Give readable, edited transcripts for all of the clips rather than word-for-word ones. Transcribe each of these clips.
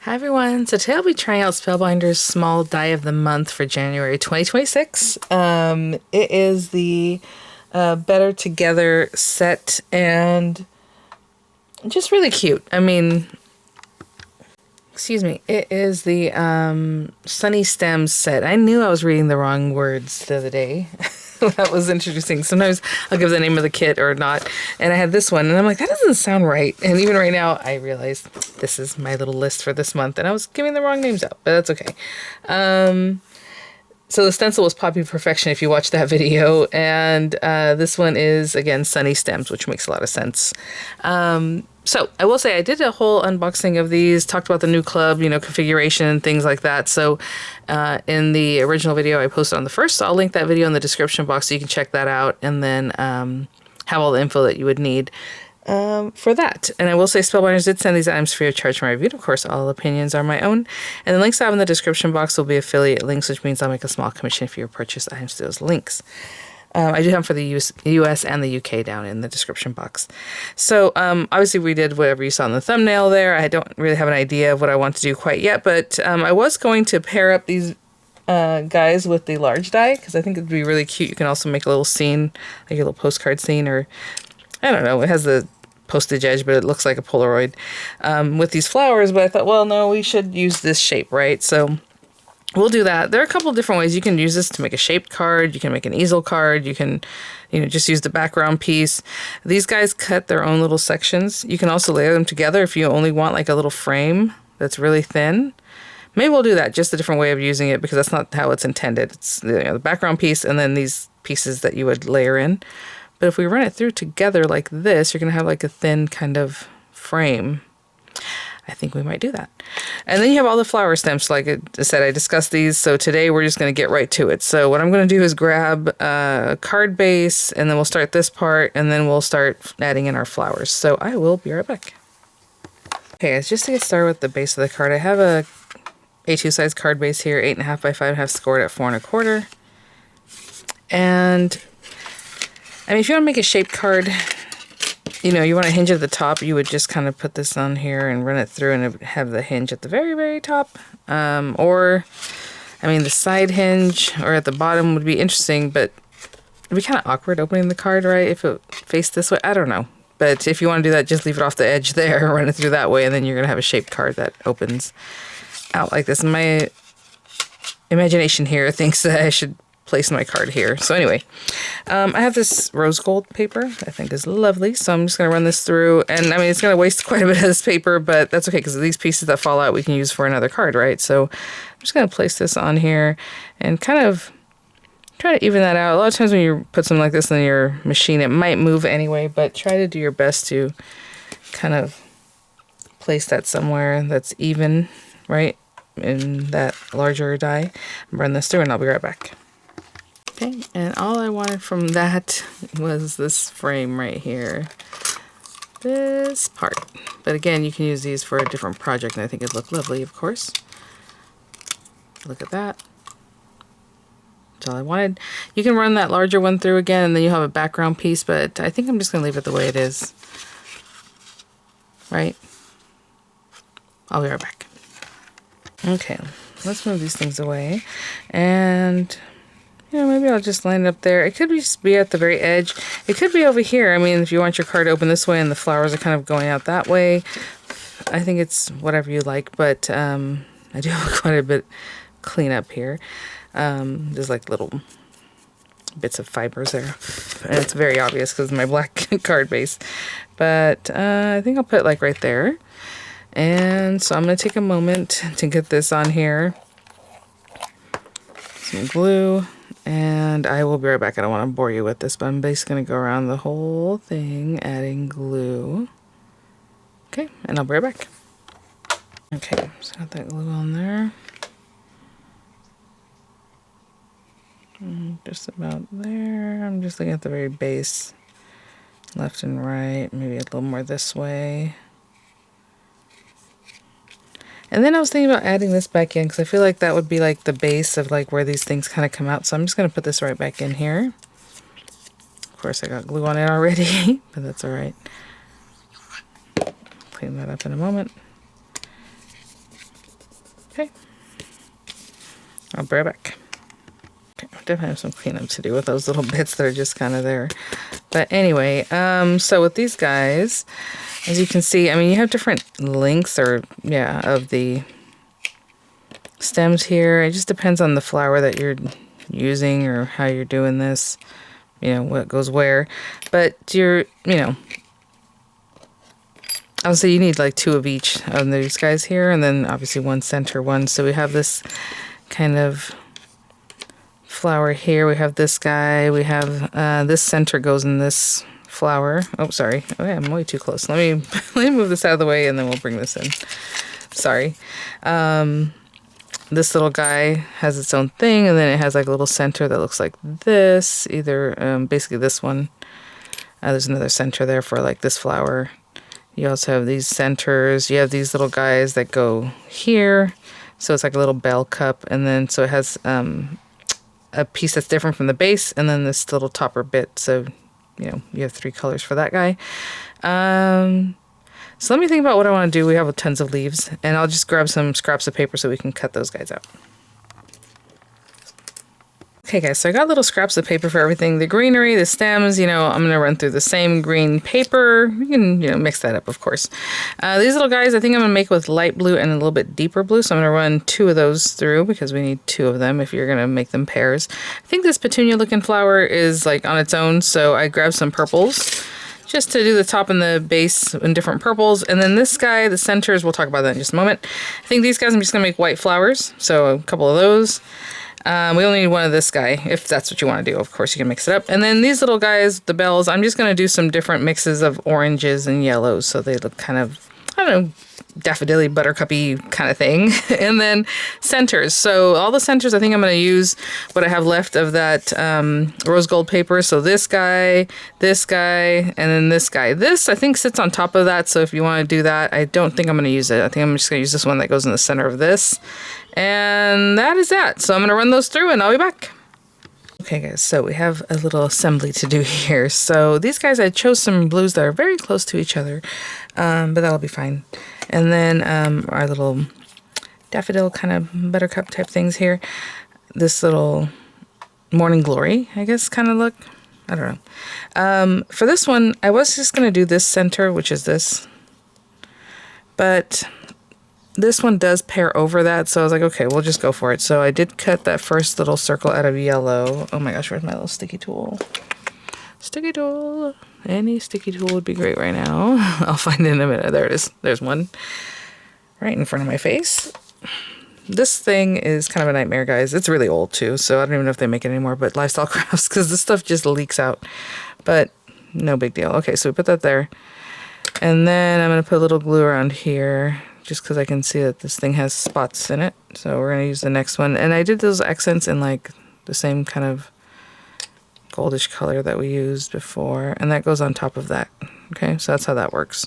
Hi everyone, so today I'll be trying out Spellbinders Small Die of the Month for January 2026. It is the Better Together set and just really cute. I mean, excuse me, it is the Sunny Stems set. I knew I was reading the wrong words the other day. That was introducing. Sometimes I'll give the name of the kit or not. And I had this one and I'm like, that doesn't sound right. And even right now I realized this is my little list for this month and I was giving the wrong names out, but that's okay. So the stencil was Poppy Perfection if you watched that video. And this one is, again, Sunny Stems, which makes a lot of sense. So I will say I did a whole unboxing of these, talked about the new club, you know, configuration and things like that. So in the original video I posted on the first, so I'll link that video in the description box so you can check that out and then have all the info that you would need for that. And I will say Spellbinders did send these items free of charge for my review. Of course, all opinions are my own. And the links I have in the description box will be affiliate links, which means I'll make a small commission if you purchase items to those links. I do have for the US and the UK down in the description box. So obviously we did whatever you saw in the thumbnail there. I don't really have an idea of what I want to do quite yet, but I was going to pair up these guys with the large die because I think it would be really cute. You can also make a little scene, like a little postcard scene, or I don't know, it has the postage edge, but it looks like a Polaroid with these flowers. But I thought, well, no, we should use this shape, right? So we'll do that. There are a couple of different ways you can use this to make a shaped card. You can make an easel card. You can, just use the background piece. These guys cut their own little sections. You can also layer them together if you only want like a little frame that's really thin. Maybe we'll do that, just a different way of using it because that's not how it's intended. It's the background piece and then these pieces that you would layer in. But if we run it through together like this, you're going to have like a thin kind of frame. I think we might do that. And then you have all the flower stems. Like I said, I discussed these. So today we're just going to get right to it. So what I'm going to do is grab a card base and then we'll start this part and then we'll start adding in our flowers. So I will be right back. Okay, guys, just to get started with the base of the card, I have a A2 size card base here, 8.5 by 5.5, scored at 4 1/4. And I mean, if you want to make a shaped card, you want a hinge at the top, you would just kind of put this on here and run it through and it would have the hinge at the very, very top. Or, I mean, the side hinge or at the bottom would be interesting, but it'd be kind of awkward opening the card, right? If it faced this way, I don't know. But if you want to do that, just leave it off the edge there, run it through that way, and then you're going to have a shaped card that opens out like this. My imagination here thinks that I should place my card here. So anyway, I have this rose gold paper I think is lovely. So I'm just going to run this through. And I mean, it's going to waste quite a bit of this paper, but that's okay because these pieces that fall out we can use for another card, right? So I'm just going to place this on here and kind of try to even that out. A lot of times when you put something like this in your machine, it might move anyway, but try to do your best to kind of place that somewhere that's even, right? In that larger die. Run this through and I'll be right back. Okay, and all I wanted from that was this frame right here. This part. But again, you can use these for a different project, and I think it'd look lovely, of course. Look at that. That's all I wanted. You can run that larger one through again, and then you'll have a background piece, but I think I'm just going to leave it the way it is. Right? I'll be right back. Okay, let's move these things away. And maybe I'll just line it up there. It could just be at the very edge. It could be over here. I mean, if you want your card to open this way and the flowers are kind of going out that way, I think it's whatever you like, but I do have quite a bit clean up here. There's like little bits of fibers there, and it's very obvious because of my black card base. But I think I'll put like right there. And so I'm going to take a moment to get this on here. Some glue. And I will be right back. I don't want to bore you with this, but I'm basically going to go around the whole thing, adding glue. Okay, and I'll be right back. Okay, so got that glue on there. Just about there. I'm just looking at the very base, left and right, maybe a little more this way. And then I was thinking about adding this back in because I feel like that would be like the base of like where these things kind of come out. So I'm just going to put this right back in here. Of course, I got glue on it already, but that's all right. Clean that up in a moment. Okay. I'll be right back. Okay, I definitely have some cleanup to do with those little bits that are just kind of there. But anyway, so with these guys, as you can see, I mean, you have different lengths or, yeah, of the stems here. It just depends on the flower that you're using or how you're doing this, you know, what goes where. But you're, you know, I'll say you need like 2 of each of these guys here, and then obviously 1 center one. So we have this kind of flower here. We have this guy. We have this center goes in this flower. Oh, sorry. Oh, yeah, I'm way too close. Let me let me move this out of the way, and then we'll bring this in. Sorry. This little guy has its own thing, and then it has like a little center that looks like this. Either basically this one. There's another center there for like this flower. You also have these centers. You have these little guys that go here. So it's like a little bell cup, and then so it has a piece that's different from the base, and then this little topper bit. So, you know, you have 3 colors for that guy. So let me think about what I want to do. We have tons of leaves, and I'll just grab some scraps of paper so we can cut those guys out. Okay guys, so I got little scraps of paper for everything. The greenery, the stems, you know, I'm going to run through the same green paper. You can, you know, mix that up, of course. These little guys, I think I'm going to make with light blue and a little bit deeper blue. So I'm going to run 2 of those through because we need 2 of them if you're going to make them pairs. I think this petunia looking flower is like on its own. So I grabbed some purples just to do the top and the base in different purples. And then this guy, the centers, we'll talk about that in just a moment. I think these guys, I'm just going to make white flowers. So a couple of those. We only need 1 of this guy, if that's what you want to do. Of course, you can mix it up. And then these little guys, the bells, I'm just going to do some different mixes of oranges and yellows, so they look kind of, I don't know, daffodilly, buttercuppy kind of thing. And then centers. So all the centers, I think I'm going to use what I have left of that rose gold paper. So this guy, and then this guy. This, I think, sits on top of that, so if you want to do that, I don't think I'm going to use it. I think I'm just going to use this one that goes in the center of this. And that is that. So I'm going to run those through and I'll be back. Okay guys, so we have a little assembly to do here. So these guys, I chose some blues that are very close to each other, but that'll be fine. And then our little daffodil kind of buttercup type things here. This little morning glory, I guess, kind of look. I don't know. For this one, I was just going to do this center, which is this. But this one does pair over that, so I was like, okay, we'll just go for it. So I did cut that first little circle out of yellow. Oh my gosh, where's my little sticky tool? Sticky tool. Any sticky tool would be great right now. I'll find it in a minute. There it is. There's one right in front of my face. This thing is kind of a nightmare, guys. It's really old too, so I don't even know if they make it anymore, but Lifestyle Crafts, because this stuff just leaks out. But no big deal. Okay, so we put that there. And then I'm going to put a little glue around here, just because I can see that this thing has spots in it. So we're going to use the next one. And I did those accents in like the same kind of goldish color that we used before. And that goes on top of that. Okay, so that's how that works.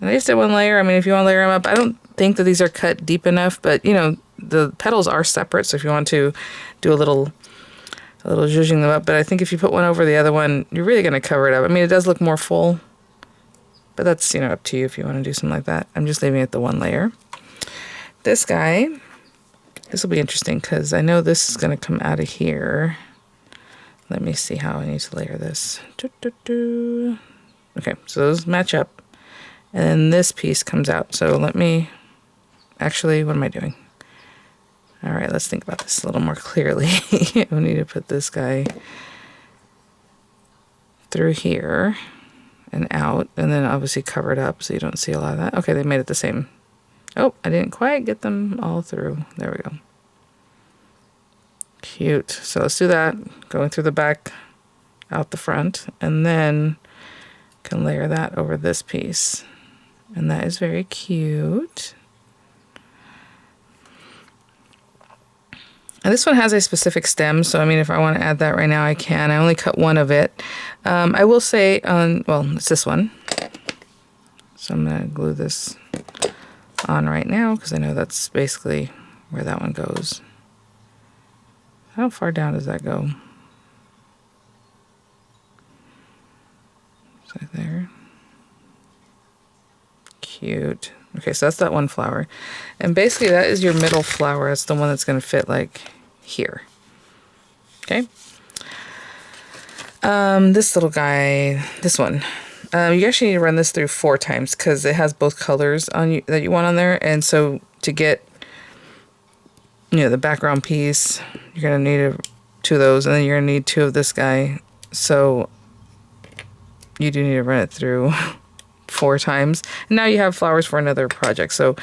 And I just did 1 layer. I mean, if you want to layer them up, I don't think that these are cut deep enough. But, you know, the petals are separate. So if you want to do a little zhuzhing them up. But I think if you put one over the other one, you're really going to cover it up. I mean, it does look more full. But that's, you know, up to you if you want to do something like that. I'm just leaving it the 1 layer. This guy, this will be interesting because I know this is going to come out of here. Let me see how I need to layer this. Okay, so those match up. And then this piece comes out. So let me, actually, what am I doing? All right, let's think about this a little more clearly. We need to put this guy through here and out, and then obviously cover it up so you don't see a lot of that. Okay, they made it the same. Oh, I didn't quite get them all through. There we go. Cute. So let's do that. Going through the back, out the front, and then can layer that over this piece. And that is very cute. And this one has a specific stem, so I mean, if I want to add that right now, I can. I only cut 1 of it. I will say, well, it's this one. So I'm going to glue this on right now, because I know that's basically where that one goes. How far down does that go? It's right there. cute. Okay, so that's that one flower. And basically that is your middle flower. It's the one that's going to fit like here. Okay. This little guy, this one, you actually need to run this through 4 times because it has both colors on you that you want on there. And so to get, you know, the background piece, you're going to need 2 of those, and then you're going to need 2 of this guy. So you do need to run it through 4 times. And now you have flowers for another project. So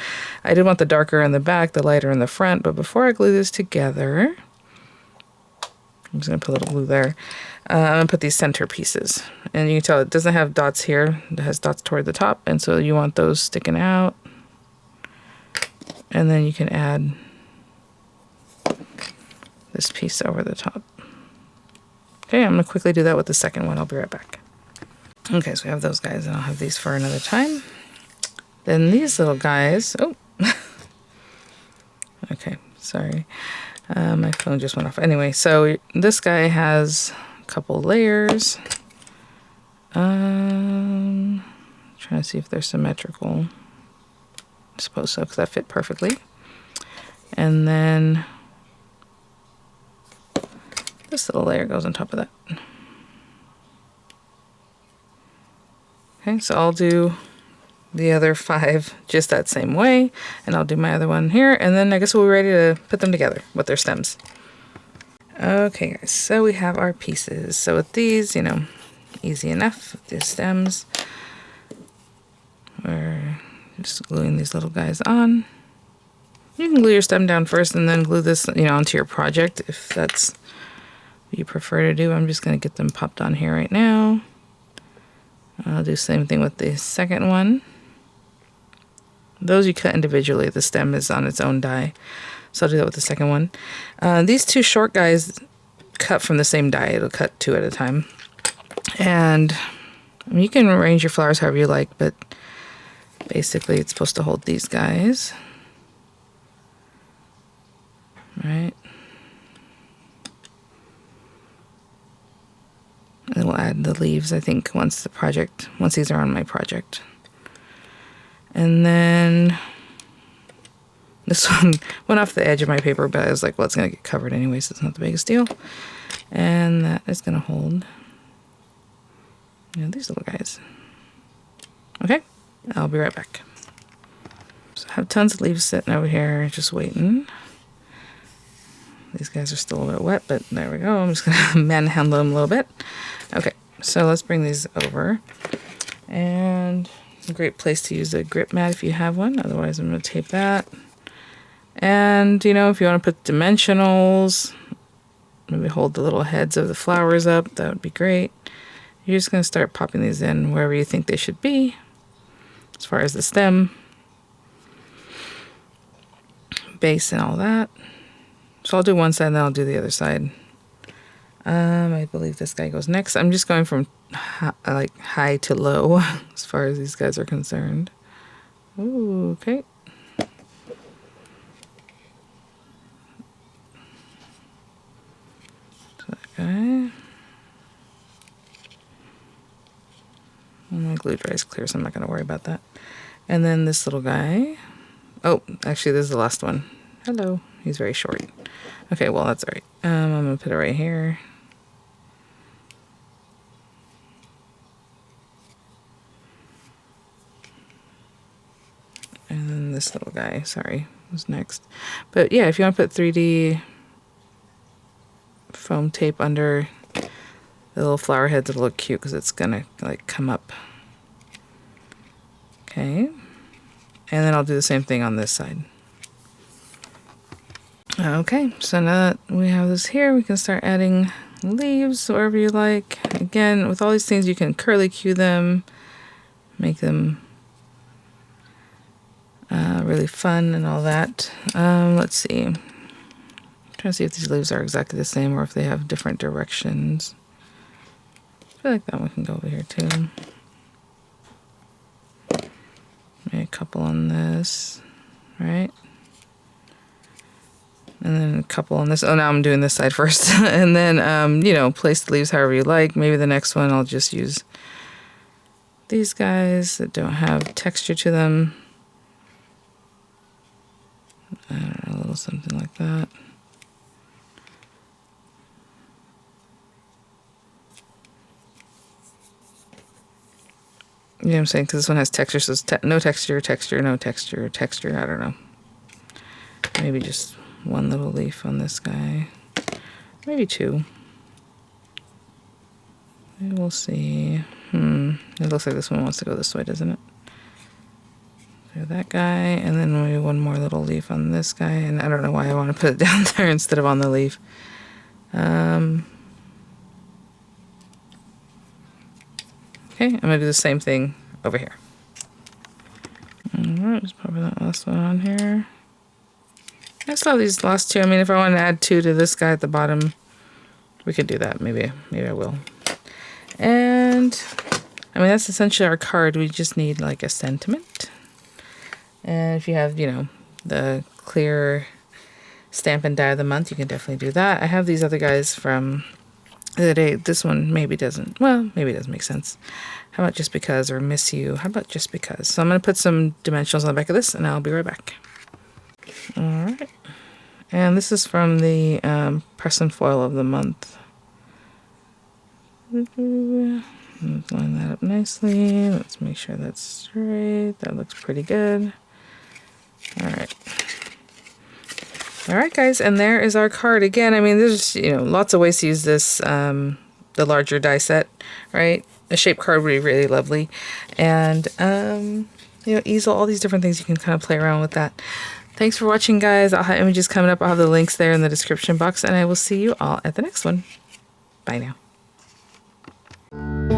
I did want the darker in the back, the lighter in the front. But before I glue this together, I'm just going to put a little glue there. I'm going to put these center pieces. And you can tell it doesn't have dots here. It has dots toward the top. And so you want those sticking out. And then you can add this piece over the top. Okay, I'm going to quickly do that with the second one. I'll be right back. Okay, so we have those guys, and I'll have these for another time. Then these little guys. Oh. Okay, sorry. My phone just went off. Anyway, so this guy has a couple layers. Trying to see if they're symmetrical. I suppose so, because that fit perfectly. And then this little layer goes on top of that. Okay, so I'll do the other 5 just that same way, and I'll do my other one here, and then I guess we'll be ready to put them together with their stems. Okay guys, so we have our pieces. So with these, you know, easy enough with the stems. We're just gluing these little guys on. You can glue your stem down first and then glue this, you know, onto your project if that's what you prefer to do. I'm just going to get them popped on here right now. I'll do the same thing with the second one. Those you cut individually. The stem is on its own die. So I'll do that with the second one. These 2 short guys cut from the same die. It'll cut 2 at a time. And I mean, you can arrange your flowers however you like, but basically it's supposed to hold these guys. Right. And we'll add the leaves, I think, once these are on my project. And then this one went off the edge of my paper, but I was like, well, it's going to get covered anyway, so it's not the biggest deal. And that is going to hold, you know, these little guys. Okay, I'll be right back. So I have tons of leaves sitting over here, just waiting. These guys are still a little bit wet, but there we go. I'm just going to manhandle them a little bit. Okay, so let's bring these over. And a great place to use a grip mat if you have one. Otherwise, I'm going to tape that. And, you know, if you want to put dimensionals, maybe hold the little heads of the flowers up, that would be great. You're just going to start popping these in wherever you think they should be, as far as the stem, base, and all that. So I'll do one side and then I'll do the other side. I believe this guy goes next. I'm just going from high to low as far as these guys are concerned. Ooh, okay. So that guy. My glue dries clear, so I'm not going to worry about that. And then this little guy. Oh, actually, this is the last one. Hello. He's very short. Okay, well, that's all right. I'm going to put it right here. And then this little guy, sorry, was next. But yeah, if you want to put 3D foam tape under the little flower heads, it'll look cute because it's going to like come up. Okay. And then I'll do the same thing on this side. Okay, so now that we have this here, we can start adding leaves wherever you like. Again, with all these things, you can curly cue them, make them really fun and all that. Let's see. I'm trying to see if these leaves are exactly the same or if they have different directions. I feel like that one can go over here too. Maybe a couple on this, right? And then a couple on this. Oh, now I'm doing this side first. And then, you know, place the leaves however you like. Maybe the next one I'll just use these guys that don't have texture to them. I don't know, a little something like that. You know what I'm saying? Because this one has texture, so it's no texture, texture, no texture, texture. I don't know. Maybe just one little leaf on this guy. Maybe two. Maybe we'll see. It looks like this one wants to go this way, doesn't it? So that guy, and then maybe one more little leaf on this guy. And I don't know why I want to put it down there instead of on the leaf. Okay, I'm gonna do the same thing over here. Alright, just probably that last one on here. I saw these last two. I mean, if I want to add two to this guy at the bottom, we could do that. Maybe I will. And I mean, that's essentially our card. We just need like a sentiment. And if you have, you know, the clear stamp and die of the month, you can definitely do that. I have these other guys from the other day. This one maybe doesn't. Well, maybe it doesn't make sense. How about just because, or miss you? How about just because? So I'm going to put some dimensionals on the back of this, and I'll be right back. All right. And this is from the press and foil of the month. Let's line that up nicely. Let's make sure that's straight. That looks pretty good. All right. All right, guys, and there is our card. Again, I mean, there's, you know, lots of ways to use this, the larger die set, right? A shape card would be really lovely. And, you know, easel, all these different things, you can kind of play around with that. Thanks for watching, guys. I'll have images coming up. I'll have the links there in the description box, and I will see you all at the next one. Bye now.